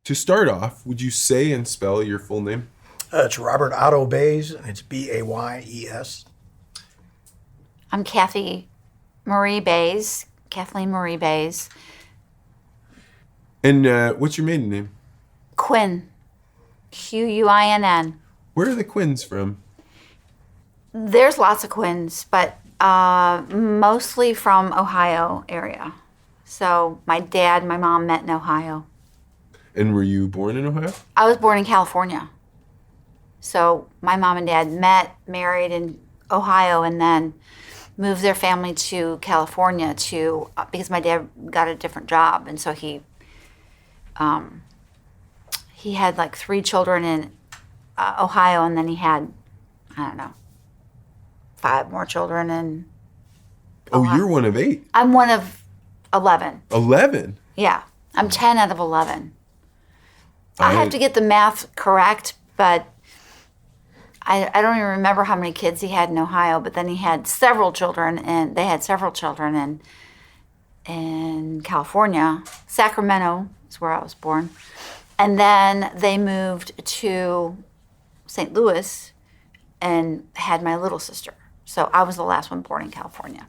To start off, would you say and spell your full name? It's Robert Otto Bays, and it's Bayes. I'm Kathleen Marie Bays. And what's your maiden name? Quinn. Quinn. Where are the Quinns from? There's lots of Quinns, but mostly from Ohio area. So my dad and my mom met in Ohio. And were you born in Ohio? I was born in California. So my mom and dad met, married in Ohio, and then moved their family to California because my dad got a different job, and so he had like 3 children in Ohio, and then he had, I don't know, 5 more children in Ohio. Oh, you're one of 8. I'm one of 11. 11? Yeah, I'm 10 out of 11. I have to get the math correct, but I don't even remember how many kids he had in Ohio, but then he had several children, and they had several children in California. Sacramento is where I was born. And then they moved to St. Louis and had my little sister. So I was the last one born in California.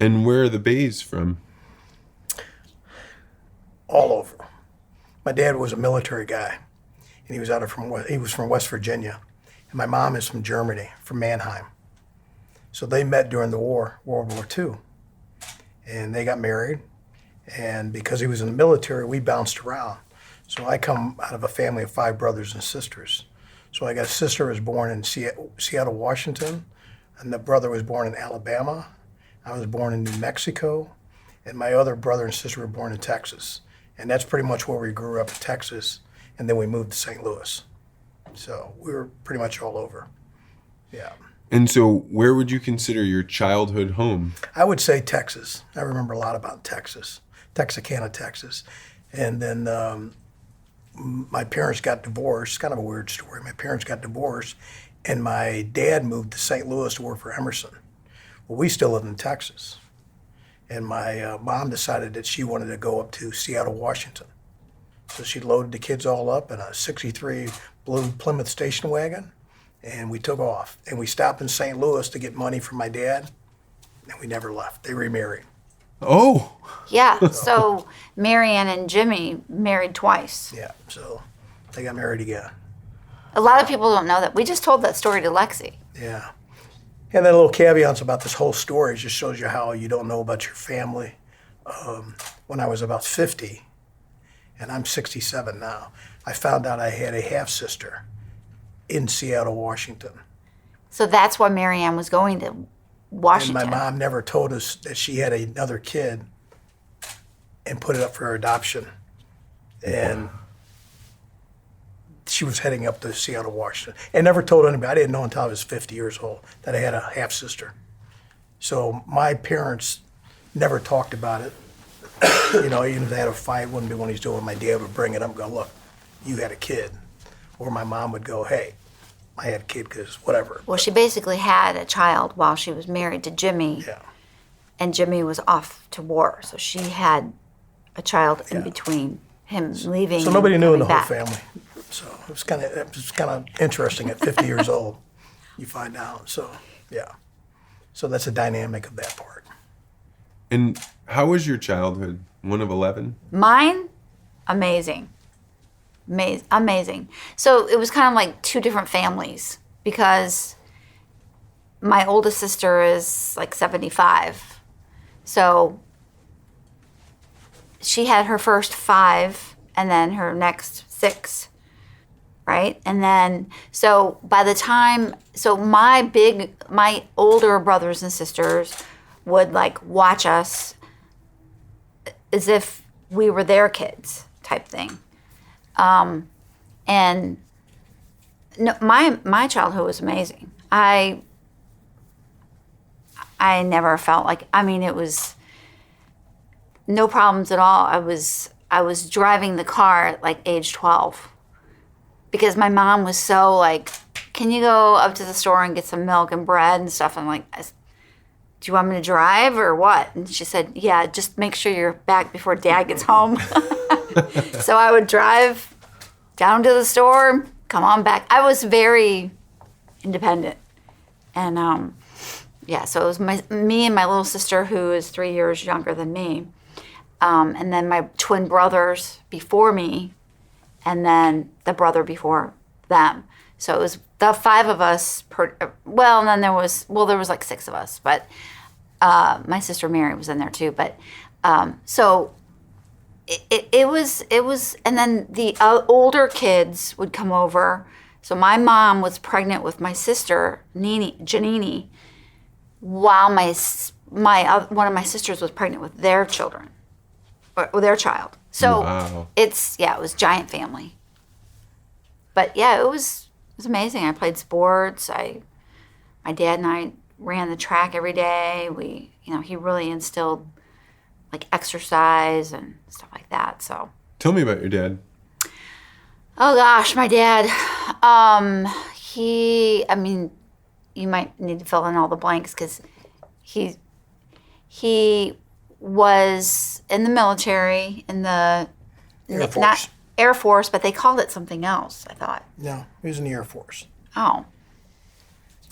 And where are the Bays from? All over. My dad was a military guy, and he was from West Virginia, and my mom is from Germany, from Mannheim. So they met during the war, World War II, and they got married. And because he was in the military, we bounced around. So I come out of a family of 5 brothers and sisters. So I got a sister who was born in Seattle, Washington, and the brother was born in Alabama. I was born in New Mexico, and my other brother and sister were born in Texas. And that's pretty much where we grew up in Texas, and then we moved to St. Louis. So we were pretty much all over. Yeah. And so where would you consider your childhood home? I would say Texas. I remember a lot about Texas, Texarkana, Texas. And then my parents got divorced. Kind of a weird story. My parents got divorced, and my dad moved to St. Louis to work for Emerson. Well, we still lived in Texas. And my mom decided that she wanted to go up to Seattle, Washington. So she loaded the kids all up in a '63 blue Plymouth station wagon, and we took off. And we stopped in St. Louis to get money from my dad, and we never left. They remarried. Oh. Yeah, so Marianne and Jimmy married twice. Yeah, so they got married again. A lot of people don't know that. We just told that story to Lexi. Yeah. And then little caveats about this whole story just shows you how you don't know about your family. When I was about 50, and I'm 67 now, I found out I had a half-sister in Seattle, Washington. So that's why Marianne was going to Washington. And my mom never told us that she had another kid and put it up for adoption. And she was heading up to Seattle, Washington, and never told anybody. I didn't know until I was 50 years old that I had a half-sister. So my parents never talked about it. You know, even if they had a fight, wouldn't be when he's doing. My dad would bring it up and go, "Look, you had a kid," or my mom would go, "Hey, I had a kid because whatever." Well, she basically had a child while she was married to Jimmy. Yeah. And Jimmy was off to war, so she had a child in between him leaving. So nobody and knew in the coming whole back. family. So it was kind of interesting. At 50 years old, you find out. So yeah. So that's the dynamic of that part. And how was your childhood? One of 11? Mine, amazing. Amazing. So it was kind of like 2 different families because my oldest sister is like 75. So she had her first 5 and then her next 6, right? And then, so by the time, so my older brothers and sisters would like watch us as if we were their kids type thing. And no, my childhood was amazing. I never felt like, I mean, it was no problems at all. I was driving the car at like age 12 because my mom was so like, can you go up to the store and get some milk and bread and stuff? I'm like, do you want me to drive or what? And she said, yeah, just make sure you're back before Dad gets home. So I would drive down to the store, come on back. I was very independent. And yeah, so it was me and my little sister, who is 3 years younger than me. And then my twin brothers before me, and then the brother before them. So it was the 5 of us and then there was like 6 of us, but my sister Mary was in there too. But so it was, and then the older kids would come over. So my mom was pregnant with my sister Janini, while one of my sisters was pregnant with their children, or their child. So wow. it was giant family. But yeah, it was amazing. I played sports. My dad and I ran the track every day. He really instilled like exercise and stuff like that. So Tell me about your dad. oh gosh, my dad. You might need to fill in all the blanks because he was in the military, in the Air Force. not Air Force, but they called it something else, I thought. No, he was in the Air Force. Oh.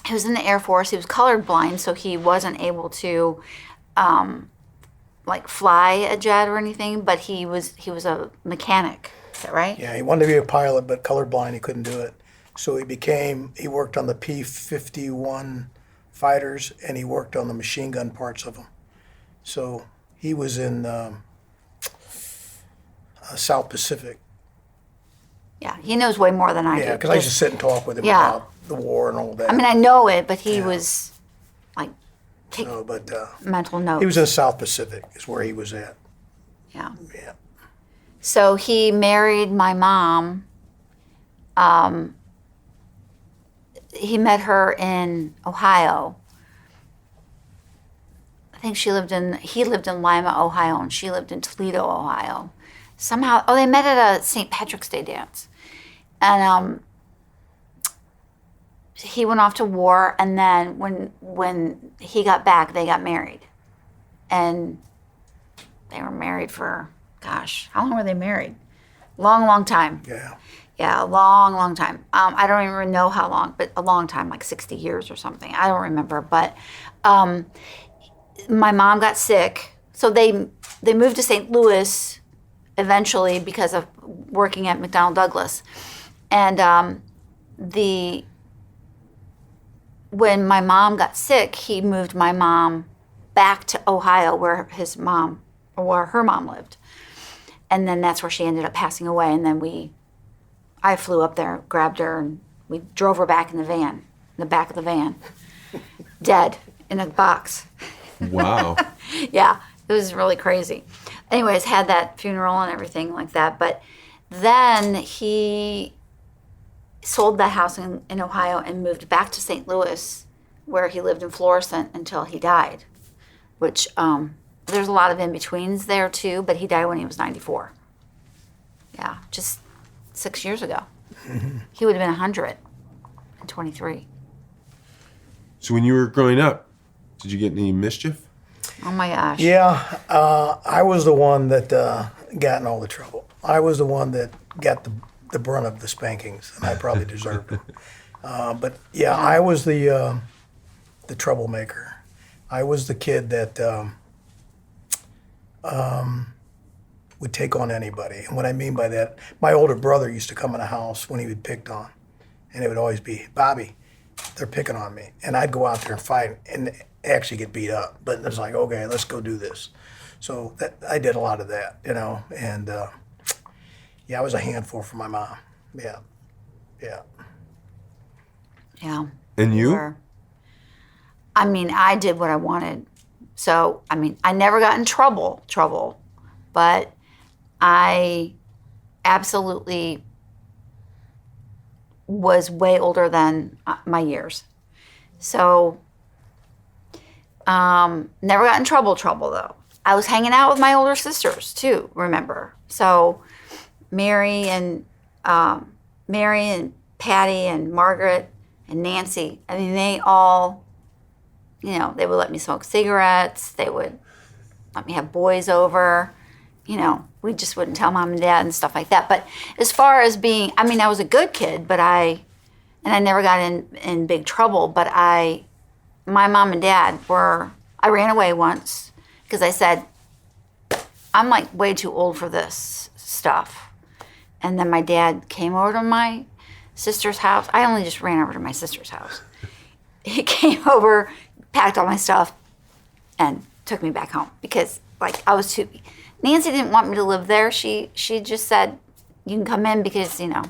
He was in the Air Force. He was colorblind, so he wasn't able to fly a jet or anything, but he was a mechanic. Is that right? Yeah, he wanted to be a pilot, but colorblind, he couldn't do it. So he worked on the P-51 fighters, and he worked on the machine gun parts of them. So he was in South Pacific. Yeah, he knows way more than I do. Yeah, because I used to sit and talk with him Yeah. about the war and all that. I mean, I know it, but he was like mental notes. he was in South Pacific is where he was at. Yeah. Yeah. So he married my mom. He met her in Ohio. I think he lived in Lima, Ohio, and she lived in Toledo, Ohio. Somehow, they met at a St. Patrick's Day dance. And he went off to war, and then when he got back, they got married. And they were married for, gosh, how long were they married? Long time. Yeah. Yeah, a long time. I don't even know how long, but a long time, like 60 years or something. I don't remember. But my mom got sick, so they moved to St. Louis eventually because of working at McDonnell Douglas. And when my mom got sick, he moved my mom back to Ohio, where her mom lived. And then that's where she ended up passing away. And then I flew up there, grabbed her, and we drove her back in the back of the van, dead in a box. Wow. Yeah, it was really crazy. Anyways, had that funeral and everything like that. But then he sold that house in Ohio and moved back to St. Louis, where he lived in Florissant until he died, which there's a lot of in-betweens there too, but he died when he was 94. Yeah, just 6 years ago. Mm-hmm. He would have been 123. So when you were growing up, did you get any mischief? Oh my gosh. Yeah, I was the one that got in all the trouble. I was the one that got the brunt of the spankings, and I probably deserved it. But yeah, I was the troublemaker. I was the kid that would take on anybody. And what I mean by that, my older brother used to come in the house when he was picked on, and it would always be, Bobby, they're picking on me. And I'd go out there and fight and actually get beat up. But it's like, okay, let's go do this. So I did a lot of that, and yeah, I was a handful for my mom. Yeah. And you? I mean, I did what I wanted. So, I mean, I never got in trouble, but I absolutely was way older than my years. So, never got in trouble though. I was hanging out with my older sisters too, remember? So, Mary and Patty and Margaret and Nancy, I mean, they all, you know, they would let me smoke cigarettes. They would let me have boys over. You know, we just wouldn't tell mom and dad and stuff like that. But as far as being, I mean, I was a good kid, but I never got in big trouble. But my mom and dad I ran away once because I said, I'm like way too old for this stuff. And then my dad came over to my sister's house. I only just ran over to my sister's house. He came over, packed all my stuff, and took me back home because like I was too. Nancy didn't want me to live there. She just said, you can come in because, you know,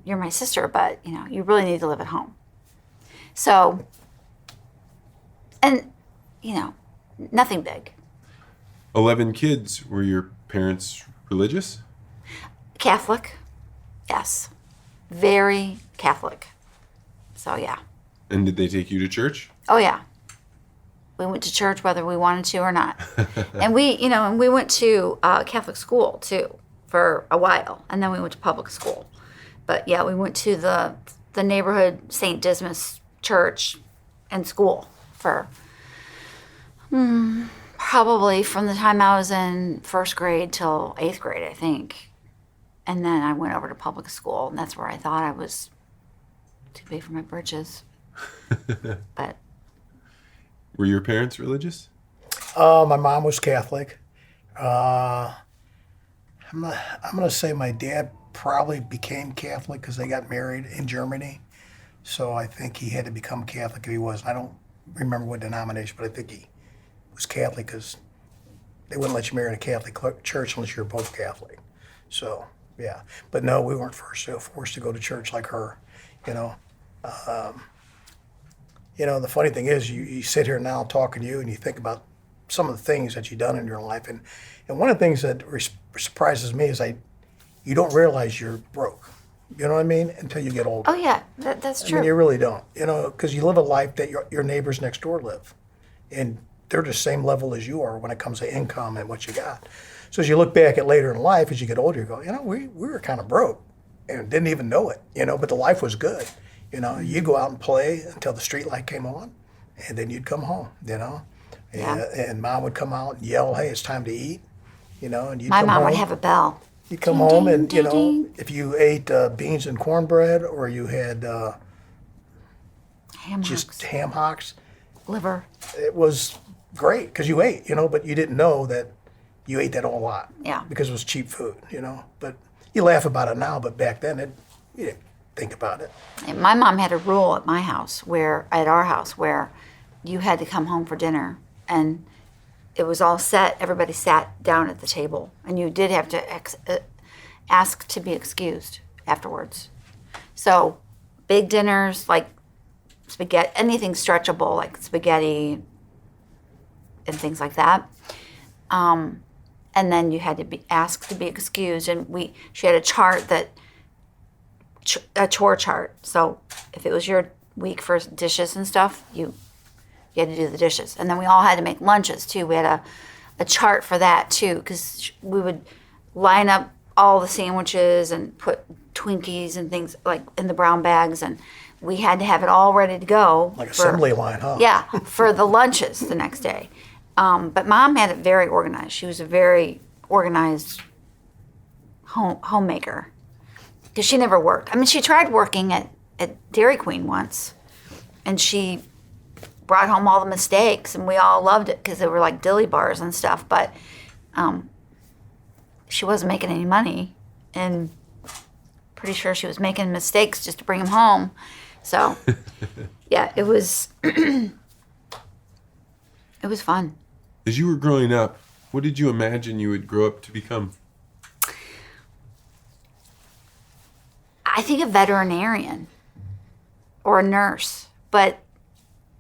you're my sister, but, you know, you really need to live at home. So, and, you know, nothing big. 11 kids. Were your parents religious? Catholic, yes. Very Catholic. So, yeah. And did they take you to church? Oh, yeah. We went to church whether we wanted to or not. And we went to Catholic school, too, for a while. And then we went to public school. But, yeah, we went to the neighborhood St. Dismas church and school for probably from the time I was in first grade till 8th grade, I think. And then I went over to public school, and that's where I thought I was too big for my britches. But were your parents religious? My mom was Catholic. I'm going to say my dad probably became Catholic because they got married in Germany. So I think he had to become Catholic if he was. I don't remember what denomination, but I think he was Catholic because they wouldn't let you marry in a Catholic church unless you were both Catholic. So, yeah. But no, we weren't forced to go to church like her, you know. You know, the funny thing is you sit here now talking to you and you think about some of the things that you've done in your life. And one of the things that surprises me is you don't realize you're broke. You know what I mean? Until you get older. oh yeah, that's I true. mean, you really don't. You know, because you live a life that your neighbors next door live. And they're the same level as you are when it comes to income and what you got. So as you look back at later in life, as you get older, you go, you know, we were kind of broke and didn't even know it, you know, but the life was good. You know, you go out and play until the street light came on, and then you'd come home, you know. Yeah. And mom would come out and yell, hey, it's time to eat, you know, and you'd My come mom home. would have a bell. You'd come Ding, home ding, and, you know, ding, ding. if you ate beans and cornbread or you had Ham just hocks, ham hocks, liver. it was great because you ate, you know, but you didn't know that you ate that a lot. Yeah. Because it was cheap food, you know. But you laugh about it now, but back then you didn't think about it. And my mom had a rule at our house, where you had to come home for dinner, and it was all set. Everybody sat down at the table, and you did have to ask to be excused afterwards. So, big dinners like spaghetti, anything stretchable like spaghetti and things like that. And then you had to be asked to be excused, and she had a chart a chore chart. So if it was your week for dishes and stuff, you had to do the dishes. And then we all had to make lunches too. We had a chart for that too, because we would line up all the sandwiches and put Twinkies and things like in the brown bags, and we had to have it all ready to go. Like assembly line, huh? Yeah, for the lunches the next day. But mom had it very organized. She was a very organized homemaker. Because she never worked. I mean, she tried working at Dairy Queen once, and she brought home all the mistakes, and we all loved it because they were like dilly bars and stuff. But she wasn't making any money, and pretty sure she was making mistakes just to bring them home. So, yeah, it was it was fun. As you were growing up, what did you imagine you would grow up to become? I think a veterinarian or a nurse, but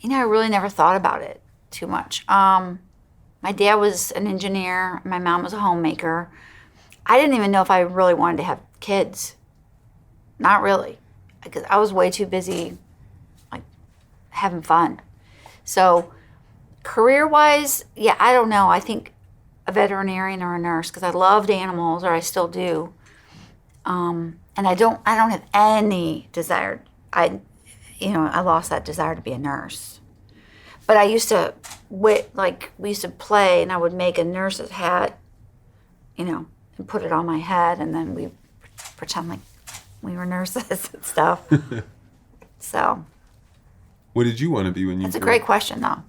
you know, I really never thought about it too much. My dad was an engineer. My mom was a homemaker. I didn't even know if I really wanted to have kids. Not really, because I was way too busy, like, having fun. So, career-wise, yeah, I don't know. I think a veterinarian or a nurse, because I loved animals, or I still do. And I don't have any desire. I lost that desire to be a nurse. But I used to, we used to play, and I would make a nurse's hat, and put it on my head, and then we pretend like we were nurses and stuff. So. What did you want to be when you That's a grew great up? question, though.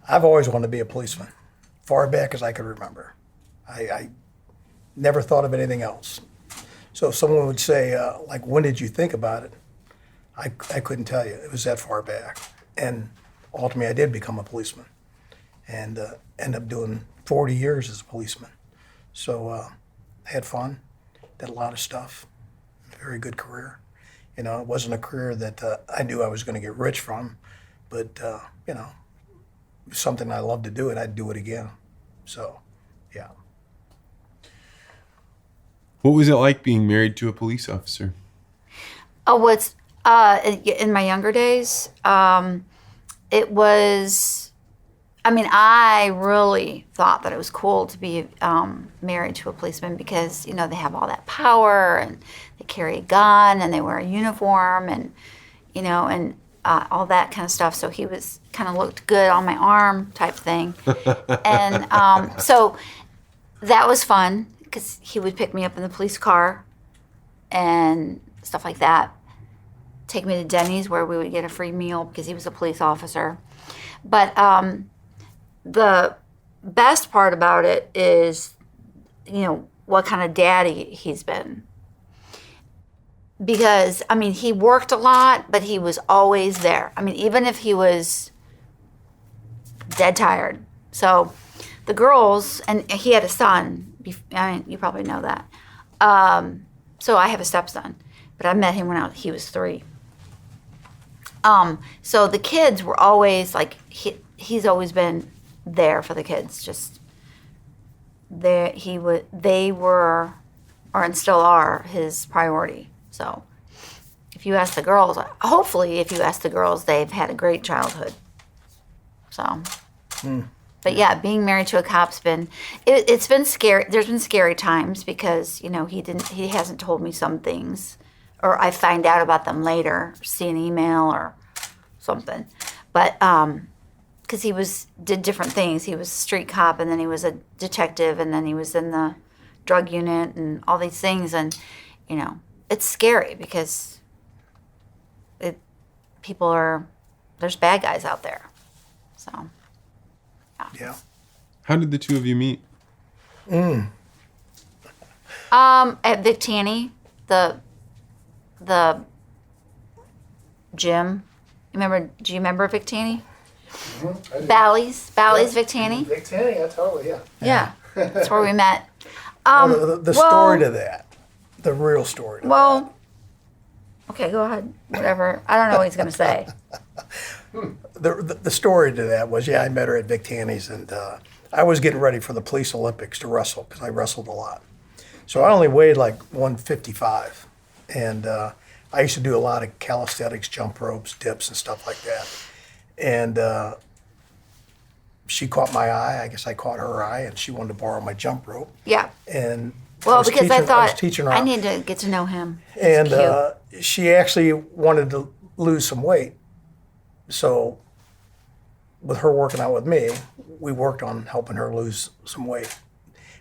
I've always wanted to be a policeman, far back as I could remember. I never thought of anything else. So if someone would say, when did you think about it? I couldn't tell you. It was that far back. And ultimately, I did become a policeman and ended up doing 40 years as a policeman. So I had fun, did a lot of stuff, very good career. It wasn't a career that I knew I was going to get rich from, but, it was something I loved to do, and I'd do it again. So, yeah. What was it like being married to a police officer? Oh, in my younger days, it was, I really thought that it was cool to be married to a policeman because, they have all that power and they carry a gun and they wear a uniform and, all that kind of stuff. So he was kind of looked good on my arm type thing. And so that was fun because he would pick me up in the police car and stuff like that. Take me to Denny's where we would get a free meal because he was a police officer. But the best part about it is, what kind of daddy he's been. Because, he worked a lot, but he was always there. Even if he was dead tired. So the girls, and he had a son. You probably know that. So I have a stepson, but I met him when he was 3. So the kids were always he's always been there for the kids. Just they were, and still are, his priority. So if you ask the girls, hopefully if you ask the girls, they've had a great childhood. So, but yeah, being married to a cop's it's been scary. There's been scary times because, he hasn't told me some things, or I find out about them later, see an email or something. But, because he did different things. He was a street cop, and then he was a detective, and then he was in the drug unit and all these things. And, it's scary because there's bad guys out there. So, Yeah. How did the two of you meet? At Vic Tanny, the gym. Do you remember Vic Tanny? Mm-hmm. Bally's Vic Tanny? Vic Tanny, yeah, totally, yeah. Yeah. That's where we met. The story to that, the real story to Well, okay, go ahead. Whatever. I don't know what he's going to say. The story to that was, I met her at Vic Tanny's, and I was getting ready for the police Olympics to wrestle because I wrestled a lot. So I only weighed 155, and I used to do a lot of calisthenics, jump ropes, dips, and stuff like that. And she caught my eye. I guess I caught her eye, and she wanted to borrow my jump rope. Yeah. And Because I was thought teaching her I how- need to get to know him. He's and cute. she actually wanted to lose some weight. So with her working out with me, we worked on helping her lose some weight.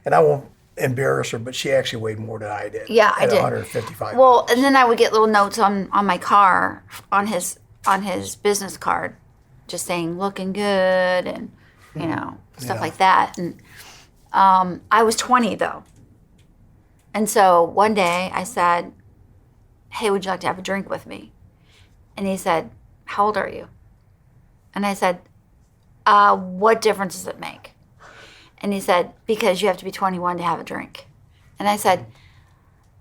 And I won't embarrass her, but she actually weighed more than I did. Yeah, I at did. 155 Well, pounds. and then I would get little notes on my car on his business card, just saying looking good and stuff Yeah. like that. And I was 20 though, and so one day I said, "Hey, would you like to have a drink with me?" And he said, "How old are you?" And I said, "What difference does it make?" And he said, "Because you have to be 21 to have a drink." And I said,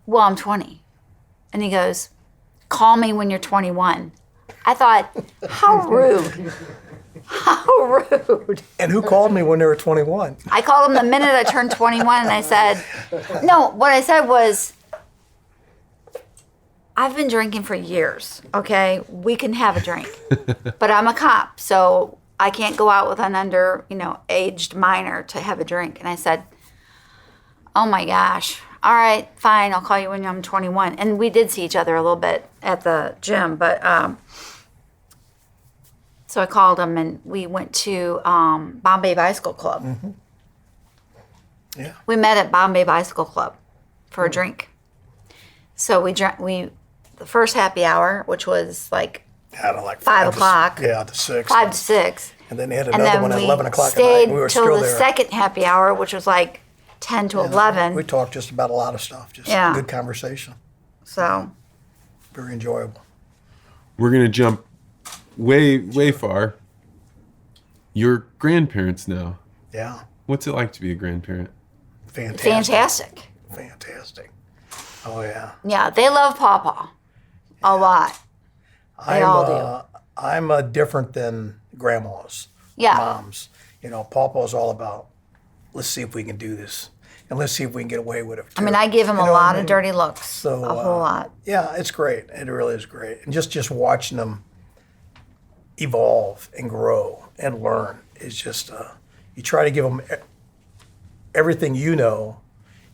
"Well, I'm 20." And he goes, "Call me when you're 21. I thought, how rude. How rude. And who called me when they were 21? I called him the minute I turned 21 and I said, no, what I said was, I've been drinking for years, okay? We can have a drink. But I'm a cop, so I can't go out with an aged minor to have a drink. And I said, oh my gosh. All right, fine. I'll call you when I'm 21. And we did see each other a little bit at the gym, but So I called him, and we went to Bombay Bicycle Club. Yeah. We met at Bombay Bicycle Club for a drink. So we drank. The first happy hour, which was like Out of like 5 o'clock. Yeah, to 6. 5 to 6. And then they had And another then one at we 11 o'clock at stayed night. We were till still the there. second happy hour, which was like 10 to 11. We talked just about a lot of stuff. Just Yeah. good conversation. So Very enjoyable. We're going to jump way far. Your grandparents now. Yeah. What's it like to be a grandparent? Fantastic. fantastic. Fantastic. Oh, yeah. Yeah, they love Pawpaw a lot. They all do. I'm different than grandmas, Yeah. moms. Pawpaw's all about, let's see if we can do this. And let's see if we can get away with it. I mean, I give him a know what lot I of mean? dirty looks. So, a whole lot. Yeah, it's great. It really is great. And just watching them evolve and grow and learn is just, you try to give them everything you know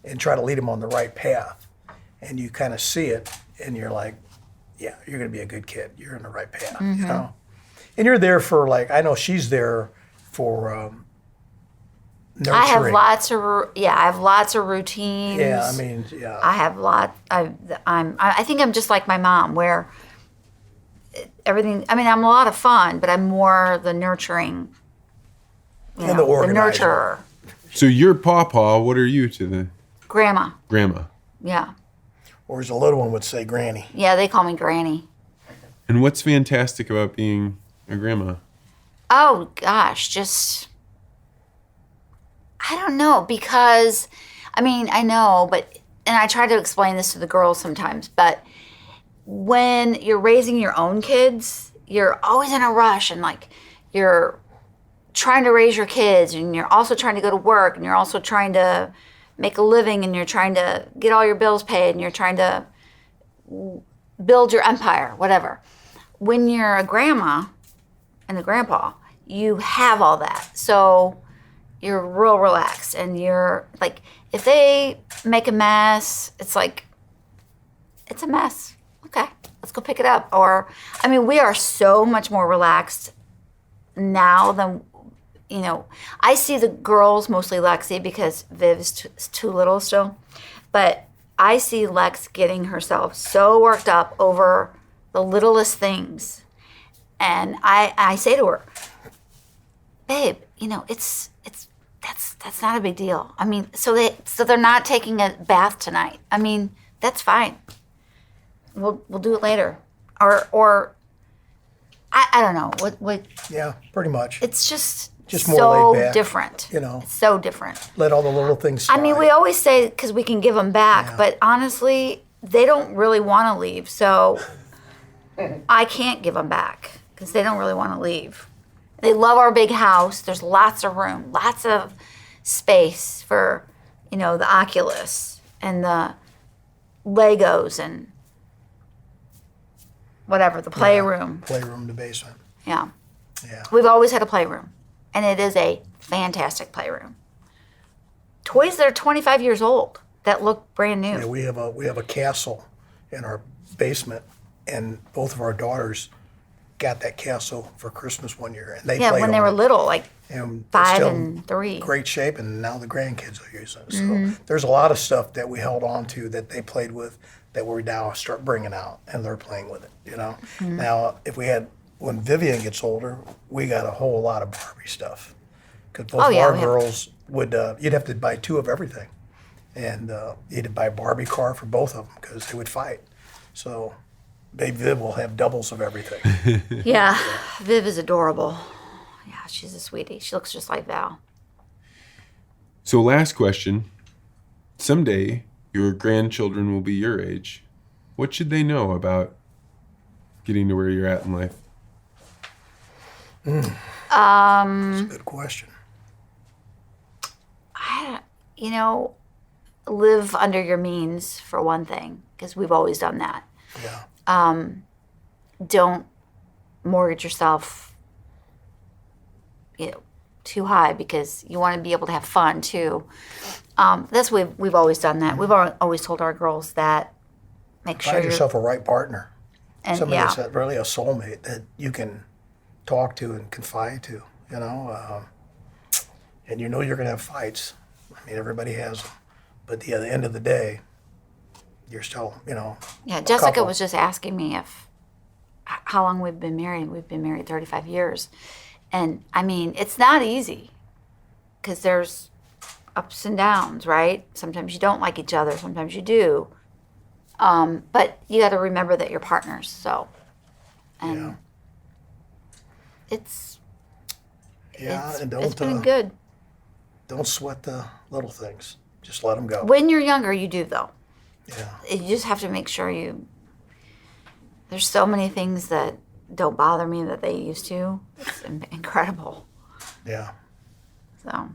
and try to lead them on the right path. And you kind of see it and you're like, yeah, you're going to be a good kid. You're in the right path, Mm-hmm. you know? And you're there for I know she's there for nurturing. I have lots of routines. Yeah, I mean, yeah. I have I think I'm just like my mom, where everything. I mean, I'm a lot of fun, but I'm more the nurturing. And the the organizer. nurturer. So you're Pawpaw. What are you to the Grandma. grandma? Yeah, Or as a little one would say, Granny. yeah. They call me Granny. And what's fantastic about being a grandma? Oh gosh, just I don't know, because I mean, I know, but and I try to explain this to the girls sometimes, but when you're raising your own kids, you're always in a rush, and like you're trying to raise your kids, and you're also trying to go to work, and you're also trying to make a living, and you're trying to get all your bills paid, and you're trying to build your empire, whatever. When you're a grandma and a grandpa, you have all that. So you're real relaxed, and you're like, if they make a mess, it's like, it's a mess. Okay, let's go pick it up. Or, I mean, we are so much more relaxed now than, I see the girls, mostly Lexi, because Viv's too little still. But I see Lex getting herself so worked up over the littlest things. And I say to her, babe, that's not a big deal. I mean, so they're not taking a bath tonight. I mean, that's fine. We'll do it later. Or I don't know. What Yeah, pretty much. it's just more so laid back, different. It's so different. Let all the little things slide. I mean, we always say because we can give them back, Yeah. but honestly, they don't really want to leave. So I can't give them back because they don't really want to leave. They love our big house. There's lots of room, lots of space for, the Oculus and the Legos and whatever, the playroom. Playroom, the basement. Yeah. Yeah. We've always had a playroom, and it is a fantastic playroom. Toys that are 25 years old that look brand new. Yeah, we have a castle in our basement, and both of our daughters got that castle for Christmas one year, and they Yeah, played when they on were it. little, like And it's 5 still and 3. great shape, and now the grandkids will use it. So there's a lot of stuff that we held on to that they played with that we now start bringing out, and they're playing with it. Now, when Vivian gets older, we got a whole lot of Barbie stuff because both Oh, of yeah, our we have- girls would. You'd have to buy 2 of everything, and you'd buy a Barbie car for both of them because they would fight. So, Baby Viv will have doubles of everything. Yeah, Viv is adorable. Yeah, she's a sweetie. She looks just like Val. So last question. Someday your grandchildren will be your age. What should they know about getting to where you're at in life? That's a good question. Live under your means for one thing, because we've always done that. Yeah. Don't mortgage yourself, too high, because you want to be able to have fun too. That's we've always done that. We've always told our girls that. Make sure Find you're, yourself a right partner. and Somebody yeah, that's really a soulmate that you can talk to and confide to, you know. And you know you're going to have fights. I mean, everybody has them. But at the end of the day, you're still, you know. Yeah, Jessica couple. was just asking me how long we've been married. We've been married 35 years. And I mean, it's not easy because there's ups and downs, right? Sometimes you don't like each other, sometimes you do. But you got to remember that you're partners. So, and Yeah. it's And it's been good. Don't sweat the little things. Just let them go. When you're younger, you do though. Yeah. You just have to make sure there's so many things that don't bother me that they used to. It's incredible. Yeah. So.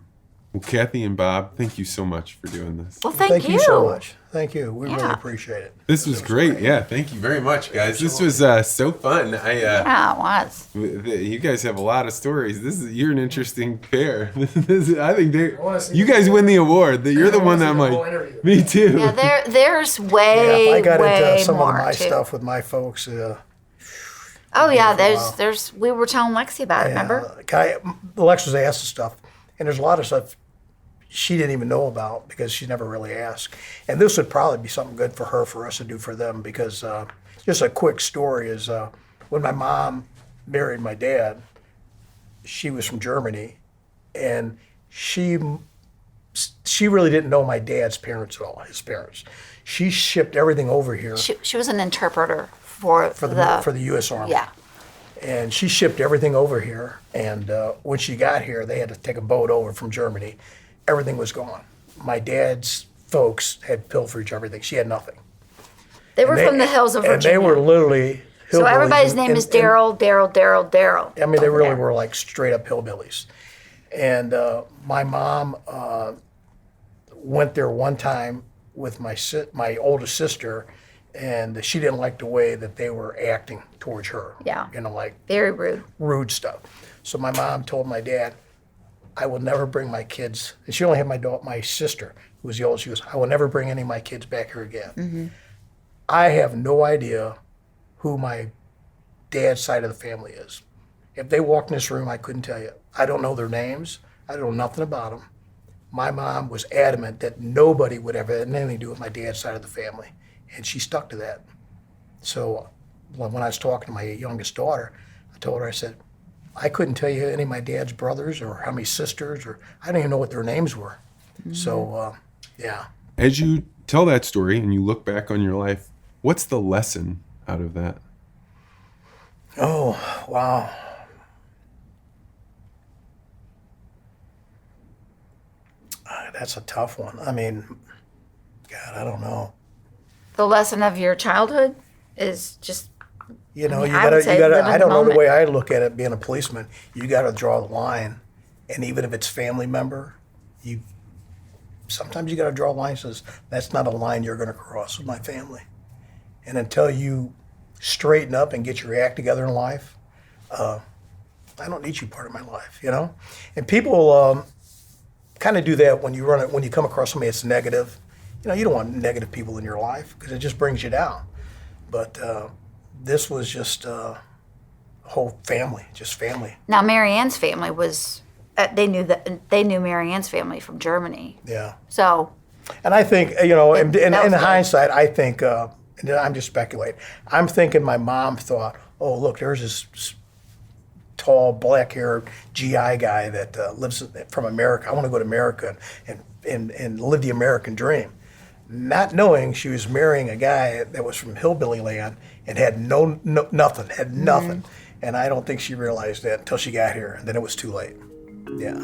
Well, Kathi and Bob, thank you so much for doing this. Well, thank you. you so much. Thank you. We really Yeah. appreciate it. This was great. Yeah, thank you very much, guys. This was so fun. Yeah, it was. You guys have a lot of stories. You're an interesting pair. I think you guys win the award. You're the one that I'm like, me too. Yeah, there's Yeah, way, if I got way into some more of my too. stuff with my folks. Oh yeah, for a while. there's. We were telling Lexi about it. Remember? Lex was asked stuff, and there's a lot of stuff she didn't even know about because she never really asked. And this would probably be something good for her, for us to do for them, because just a quick story is when my mom married my dad, she was from Germany, and she really didn't know my dad's parents at all, his parents. She shipped everything over here She was an interpreter for the U.S. Army. Yeah. And she shipped everything over here. And when she got here, they had to take a boat over from Germany. Everything was gone. My dad's folks had pilferage everything. She had nothing. They were from the hills of Virginia. And they were literally hillbillies. So everybody's name is Daryl. I mean, they really were like straight up hillbillies. And my mom went there one time with my oldest sister, and she didn't like the way that they were acting towards her. Yeah. You know, like Very rude. rude stuff. So my mom told my dad, I will never bring my kids, and she only had my sister, who was the oldest. She goes, I will never bring any of my kids back here again. Mm-hmm. I have no idea who my dad's side of the family is. If they walked in this room, I couldn't tell you. I don't know their names. I don't know nothing about them. My mom was adamant that nobody would ever have anything to do with my dad's side of the family, and she stuck to that. So when I was talking to my youngest daughter, I told her, I said, I couldn't tell you any of my dad's brothers or how many sisters, or I don't even know what their names were. Mm-hmm. So, yeah. As you tell that story and you look back on your life, what's the lesson out of that? Oh, wow. That's a tough one. I mean, God, I don't know. The lesson of your childhood is just. You know, I would say live in I don't the know the moment. way I look at it being a policeman. You got to draw the line. And even if it's family member, sometimes you got to draw a line that says, that's not a line you're going to cross with my family. And until you straighten up and get your act together in life, I don't need you part of my life, you know? And people kind of do that when you come across somebody that's negative. You know, you don't want negative people in your life because it just brings you down. But this was just a whole family, just family. Now, Marianne's family was. They knew Marianne's family from Germany. Yeah. So. And I think, you know, in that was good. hindsight, I think, and I'm just speculating, I'm thinking my mom thought, oh, look, there's this tall, black-haired GI guy that lives from America. I want to go to America and live the American dream. Not knowing she was marrying a guy that was from hillbilly land and had nothing. Mm-hmm. And I don't think she realized that until she got here, and then it was too late. Yeah.